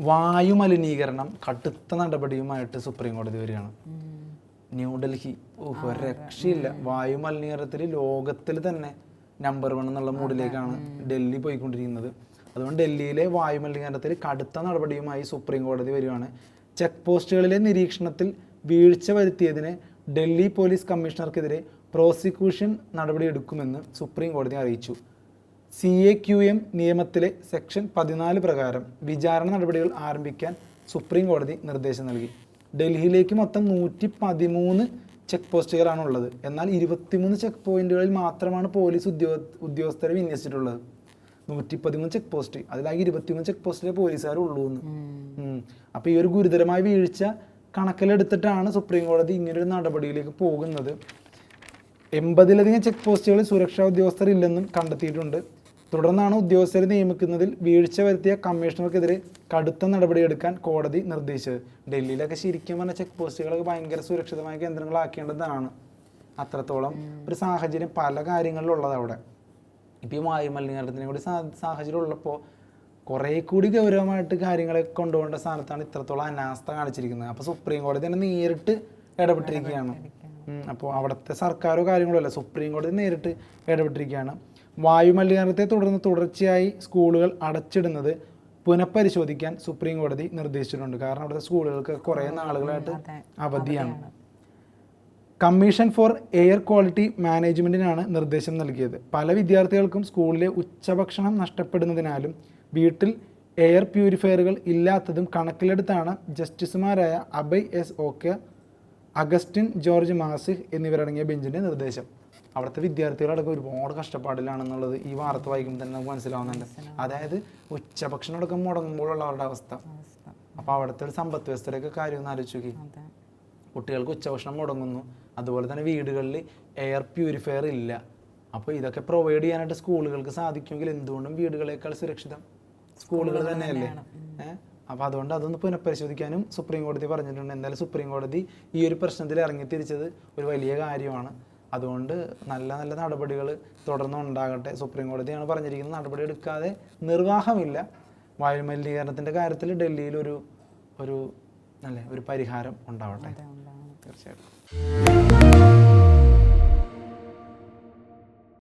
വായു മലിനീകരണം കടുത്ത നടപടിയുമായിട്ട് സുപ്രീം കോടതി വരികയാണ്. ന്യൂഡൽഹി ഒരു രക്ഷയില്ല. വായു മലിനീകരണത്തിൽ ലോകത്തിൽ തന്നെ നമ്പർ 1 എന്നുള്ള മൂഡിലേക്കാണ് ഡൽഹി പോയിക്കൊണ്ടിരിക്കുന്നത്. അതുകൊണ്ട് ഡൽഹിയിലെ വായു മലിനീകരണത്തിൽ കടുത്ത നടപടിയുമായി സുപ്രീം കോടതി വരികയാണ്. ചെക്ക് പോസ്റ്റുകളിലെ നിരീക്ഷണത്തിൽ വീഴ്ച വരുത്തിയതിന് ഡൽഹി പോലീസ് കമ്മീഷണർക്കെതിരെ പ്രോസിക്യൂഷൻ നടപടിയെടുക്കുമെന്ന് സുപ്രീം കോടതി അറിയിച്ചു. CAQM നിയമത്തിലെ സെക്ഷൻ 14 പ്രകാരം വിചാരണ നടപടികൾ ആരംഭിക്കാൻ സുപ്രീം കോടതി നിർദ്ദേശം നൽകി. ഡൽഹിയിലേക്ക് മൊത്തം 113 ചെക്ക് പോസ്റ്റുകളാണ് ഉള്ളത്. എന്നാൽ 23 ചെക്ക് പോയിന്റുകളിൽ മാത്രമാണ് പോലീസ് ഉദ്യോഗസ്ഥരെ വിന്യസിച്ചിട്ടുള്ളത്. 113 ചെക്ക് പോസ്റ്റ്, അതിലാകെ 23 ചെക്ക് പോസ്റ്റിലെ പോലീസുകാരുള്ളൂ എന്ന്. അപ്പോൾ ഈ ഒരു ഗുരുതരമായ വീഴ്ച കണക്കിലെടുത്തിട്ടാണ് സുപ്രീം കോടതി ഇങ്ങനൊരു നടപടിയിലേക്ക് പോകുന്നത്. 80-ലധികം ചെക്ക് പോസ്റ്റുകളിൽ സുരക്ഷാ ഉദ്യോഗസ്ഥർ ഇല്ലെന്നും കണ്ടെത്തിയിട്ടുണ്ട്. തുടർന്നാണ് ഉദ്യോഗസ്ഥരെ നിയമിക്കുന്നതിൽ വീഴ്ച വരുത്തിയ കമ്മീഷണർക്കെതിരെ കടുത്ത നടപടിയെടുക്കാൻ കോടതി നിർദ്ദേശിച്ചത്. ഡൽഹിയിലൊക്കെ ശരിക്കും പറഞ്ഞ ചെക്ക് പോസ്റ്റുകളൊക്കെ ഭയങ്കര സുരക്ഷിതമായ കേന്ദ്രങ്ങളാക്കേണ്ടതാണ്. അത്രത്തോളം ഒരു സാഹചര്യം പല കാര്യങ്ങളിലുള്ളത് അവിടെ. ഇപ്പോൾ ഈ വായു മലിനീകരണത്തിനെ കൂടി സാഹചര്യം ഉള്ളപ്പോൾ കുറേ കൂടി ഗൗരവമായിട്ട് കാര്യങ്ങളെ കൊണ്ടുപോകേണ്ട സ്ഥാനത്താണ് ഇത്രത്തോളം അനാസ്ഥ കാണിച്ചിരിക്കുന്നത്. അപ്പോൾ സുപ്രീം കോടതി തന്നെ നേരിട്ട് ഇടപെട്ടിരിക്കുകയാണ്. അപ്പോൾ അവിടുത്തെ സർക്കാരോ കാര്യങ്ങളോ അല്ല, സുപ്രീം കോടതി നേരിട്ട് ഇടപെട്ടിരിക്കുകയാണ്. വായു മലിനീകരണത്തെ തുടർന്ന് തുടർച്ചയായി സ്കൂളുകൾ അടച്ചിടുന്നത് പുനഃപരിശോധിക്കാൻ സുപ്രീം കോടതി നിർദ്ദേശിച്ചിട്ടുണ്ട്. കാരണം അവിടുത്തെ സ്കൂളുകൾക്ക് കുറേ നാളുകളായിട്ട് അവധിയാണ്. കമ്മീഷൻ ഫോർ എയർ ക്വാളിറ്റി മാനേജ്മെൻറ്റിനാണ് നിർദ്ദേശം നൽകിയത്. പല വിദ്യാർത്ഥികൾക്കും സ്കൂളിലെ ഉച്ചഭക്ഷണം നഷ്ടപ്പെടുന്നതിനാലും വീട്ടിൽ എയർ പ്യൂരിഫയറുകൾ ഇല്ലാത്തതും കണക്കിലെടുത്താണ് ജസ്റ്റിസുമാരായ Abhay S okay, Augustine George Masih എന്നിവരടങ്ങിയ ബെഞ്ചിൻ്റെ നിർദ്ദേശം. അവിടുത്തെ വിദ്യാർത്ഥികളടക്കം ഒരുപാട് കഷ്ടപ്പാടിലാണെന്നുള്ളത് ഈ വാർത്ത വായിക്കുമ്പോൾ തന്നെ നമുക്ക് മനസ്സിലാവുന്നുണ്ട്. അതായത് ഉച്ചഭക്ഷണം അടക്കം മുടങ്ങുമ്പോഴുള്ള അവരുടെ അവസ്ഥ. അപ്പോൾ അവിടുത്തെ ഒരു സമ്പദ് വ്യവസ്ഥയുടെയൊക്കെ കാര്യം ഒന്ന് ആലോചിച്ച് നോക്കി. കുട്ടികൾക്ക് ഉച്ചഭക്ഷണം മുടങ്ങുന്നു, അതുപോലെ തന്നെ വീടുകളിൽ എയർ പ്യൂരിഫയർ ഇല്ല. അപ്പോൾ ഇതൊക്കെ പ്രൊവൈഡ് ചെയ്യാനായിട്ട് സ്കൂളുകൾക്ക് സാധിക്കുമെങ്കിൽ എന്തുകൊണ്ടും വീടുകളേക്കാൾ സുരക്ഷിതം സ്കൂളുകൾ തന്നെയല്ലേ. അപ്പോൾ അതുകൊണ്ട് അതൊന്ന് പുനഃപരിശോധിക്കാനും സുപ്രീം കോടതി പറഞ്ഞിട്ടുണ്ട്. എന്തായാലും സുപ്രീം കോടതി ഈ ഒരു പ്രശ്നത്തിൽ ഇറങ്ങിത്തിരിച്ചത് ഒരു വലിയ കാര്യമാണ്. അതുകൊണ്ട് നല്ല നല്ല നടപടികൾ തുടർന്ന് ഉണ്ടാകട്ടെ. സുപ്രീം കോടതിയാണ് പറഞ്ഞിരിക്കുന്നത്, നടപടി എടുക്കാതെ നിർവാഹമില്ല. വായു മലിനീകരണത്തിൻ്റെ കാര്യത്തിൽ ഡൽഹിയിൽ ഒരു പരിഹാരം ഉണ്ടാവട്ടെ. തീർച്ചയായിട്ടും.